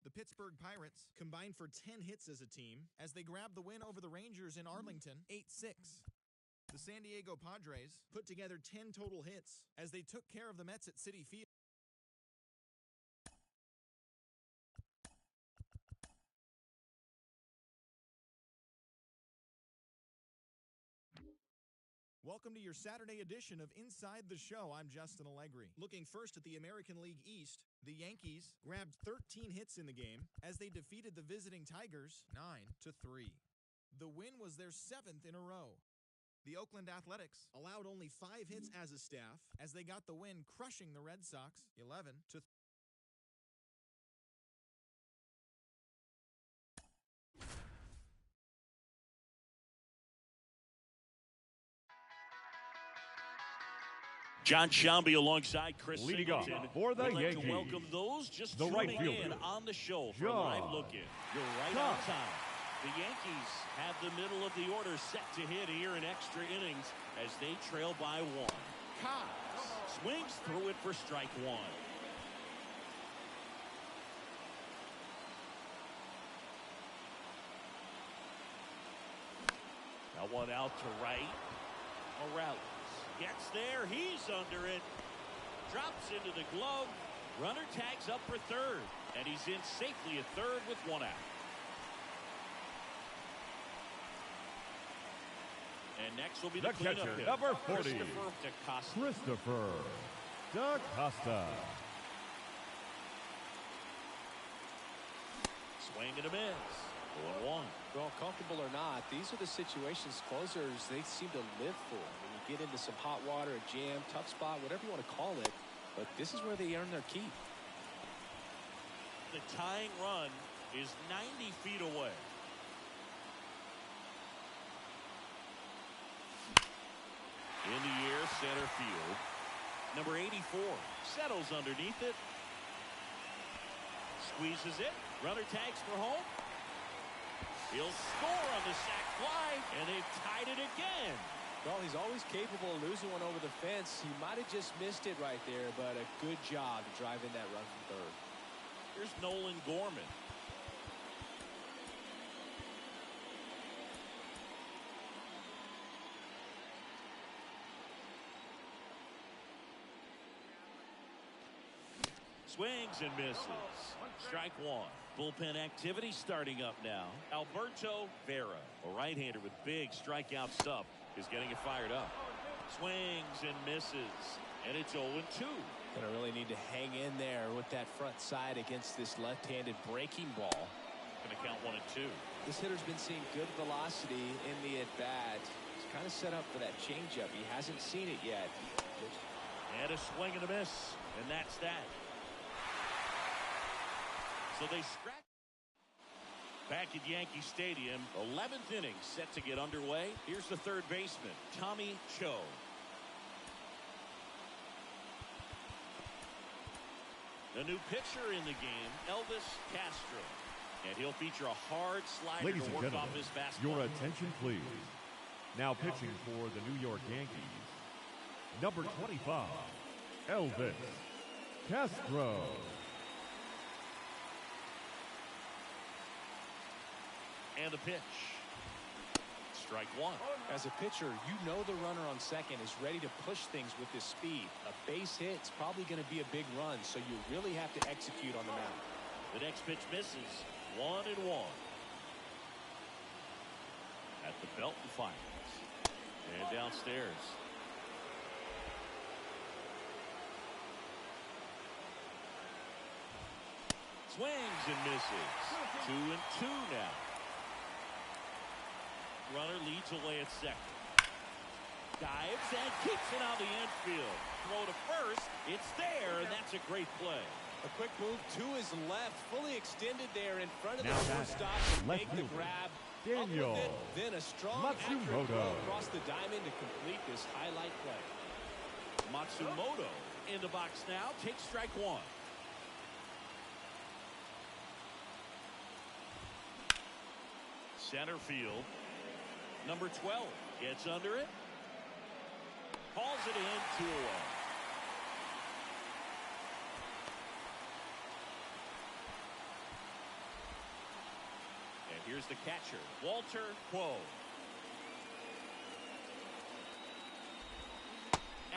The Pittsburgh Pirates combined for 10 hits as a team as they grabbed the win over the Rangers in Arlington 8-6. The San Diego Padres put together 10 total hits as they took care of the Mets at Citi Field. Welcome to your Saturday edition of Inside the Show. I'm Justin Allegri. Looking first at the American League East, the Yankees grabbed 13 hits in the game as they defeated the visiting Tigers 9-3. The win was their 7th in a row. The Oakland Athletics allowed only 5 hits as a staff as they got the win, crushing the Red Sox 11-3. John Sciambi alongside Chris Leading off Singleton. for the We'd like Yankees, to welcome those just the right tuning in fielder, on the show for John Live Look-In. You're right on time. The Yankees have the middle of the order set to hit here in extra innings as they trail by 1. Cox swings through it for strike 1. Now one out to right. Morales gets there. He's under it. Drops into the glove. Runner tags up for third. And he's in safely at third with 1 out. And next will be the cleanup catcher, hitter, number 40, Christopher DaCosta. Swing and a miss. 0-1. Well, comfortable or not, these are the situations closers they seem to live for. When you get into some hot water, a jam, tough spot, whatever you want to call it, but this is where they earn their keep. The tying run is 90 feet away. In the air, center field. Number 84 settles underneath it. Squeezes it. Runner tags for home. He'll score on the sac fly, and they've tied it again. Well, he's always capable of losing one over the fence. He might have just missed it right there, but a good job driving that run from third. Here's Nolan Gorman. Swings and misses. Strike 1. Bullpen activity starting up now. Alberto Vera, a right-hander with big strikeout stuff, is getting it fired up. Swings and misses. And it's 0-2. Gonna really need to hang in there with that front side against this left-handed breaking ball. Gonna count 1 and 2. This hitter's been seeing good velocity in the at-bat. He's kind of set up for that changeup. He hasn't seen it yet. And a swing and a miss. And that's that. So they scratch. Back at Yankee Stadium, 11th inning set to get underway. Here's the third baseman, Tommy Cho. The new pitcher in the game, Elvis Castro. And he'll feature a hard slider Ladies to and work gentlemen, off his fastball. your attention please. Now pitching for the New York Yankees, number 25, Elvis Castro. And the pitch. Strike 1. As a pitcher, you know the runner on second is ready to push things with his speed. A base hit's probably going to be a big run, so you really have to execute on the mound. The next pitch misses. 1-1. At the belt and fires. And downstairs. Swings and misses. 2-2 now. Runner leads away at second. Dives and keeps it on the infield. Throw to first. It's there, and that's a great play. A quick move to his left, fully extended there in front of the Now shortstop to left make the fielder, grab. Daniel Up with it, then a strong accurate Matsumoto. throw across the diamond to complete this highlight play. Matsumoto in the box now. Takes strike one. Center field. Number 12 gets under it. Calls it in 2-1. And here's the catcher, Walter Quo.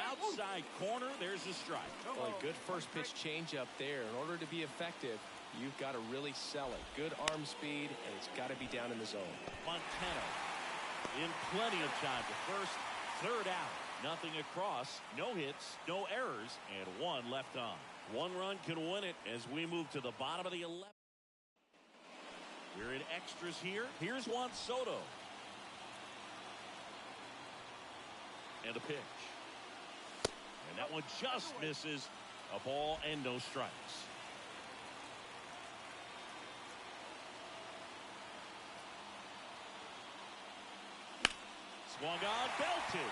Outside corner, there's a strike. Well, a good first pitch changeup there. In order to be effective, you've got to really sell it. Good arm speed, and it's got to be down in the zone. Montano in plenty of time to first, third out. Nothing across, no hits, no errors, and one left on. One run can win it as we move to the bottom of the 11th. We're in extras here. Here's Juan Soto. And a pitch. And that one just misses. A ball and no strikes. Swung on, belted.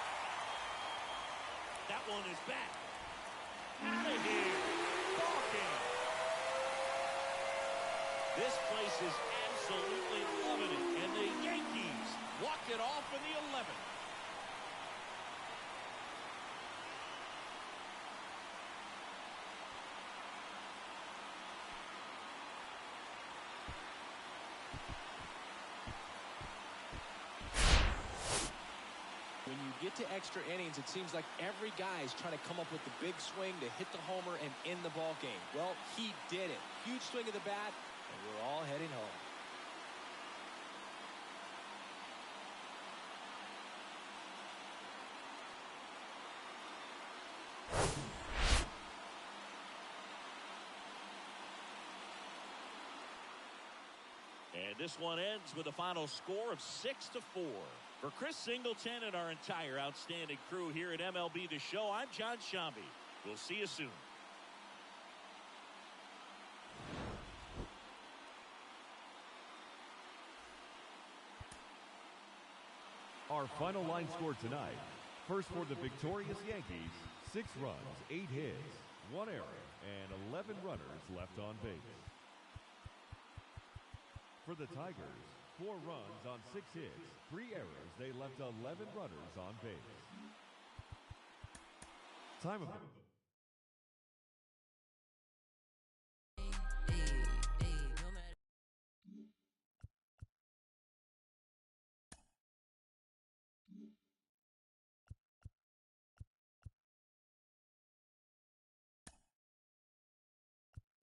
That one is back. Out of here. Walking. This place is absolutely loving it. And the Yankees walk it off in the 11th. When you get to extra innings, it seems like every guy is trying to come up with the big swing to hit the homer and end the ball game. Well, he did it. Huge swing of the bat, and we're all heading home. And this one ends with a final score of 6-4. For Chris Singleton and our entire outstanding crew here at MLB The Show, I'm John Shambi. We'll see you soon. Our final line score tonight. First for the victorious Yankees, 6 runs, 8 hits, 1 error, and 11 runners left on base. For the Tigers, 4 runs on 6 hits, 3 errors. They left 11 runners on base. Time of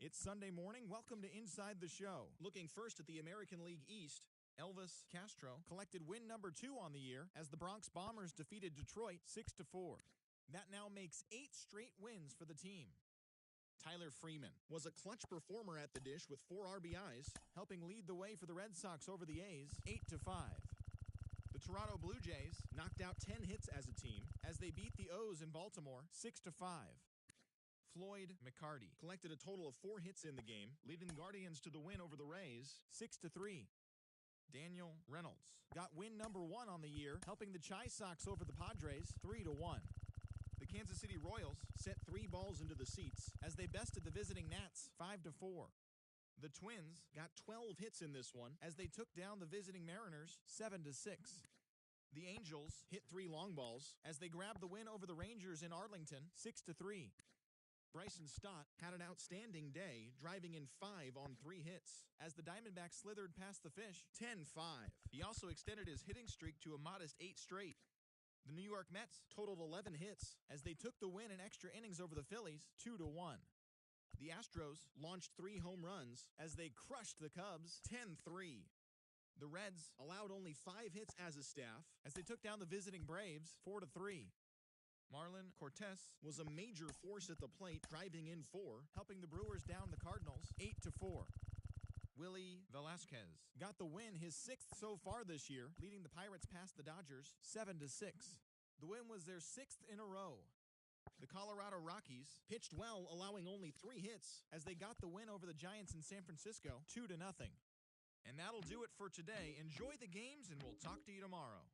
It's Sunday morning. Welcome to Inside the Show. Looking first at the American League East, Elvis Castro collected win number 2 on the year as the Bronx Bombers defeated Detroit 6-4. That now makes 8 straight wins for the team. Tyler Freeman was a clutch performer at the dish with 4 RBIs, helping lead the way for the Red Sox over the A's 8-5. The Toronto Blue Jays knocked out 10 hits as a team as they beat the O's in Baltimore 6-5. Floyd McCarty collected a total of 4 hits in the game, leading the Guardians to the win over the Rays 6-3. Daniel Reynolds got win number 1 on the year, helping the Chi Sox over the Padres 3-1. The Kansas City Royals sent 3 balls into the seats as they bested the visiting Nats 5-4. The Twins got 12 hits in this one as they took down the visiting Mariners 7-6. The Angels hit 3 long balls as they grabbed the win over the Rangers in Arlington 6-3. Bryson Stott had an outstanding day, driving in 5 on 3 hits, as the Diamondbacks slithered past the Fish 10-5. He also extended his hitting streak to a modest 8 straight. The New York Mets totaled 11 hits, as they took the win in extra innings over the Phillies 2-1. The Astros launched 3 home runs, as they crushed the Cubs 10-3. The Reds allowed only 5 hits as a staff, as they took down the visiting Braves 4-3. Marlon Cortés was a major force at the plate, driving in 4, helping the Brewers down the Cardinals 8-4. Willie Velasquez got the win, his 6th so far this year, leading the Pirates past the Dodgers 7-6. The win was their 6th in a row. The Colorado Rockies pitched well, allowing only 3 hits as they got the win over the Giants in San Francisco 2-0. And that'll do it for today. Enjoy the games, and we'll talk to you tomorrow.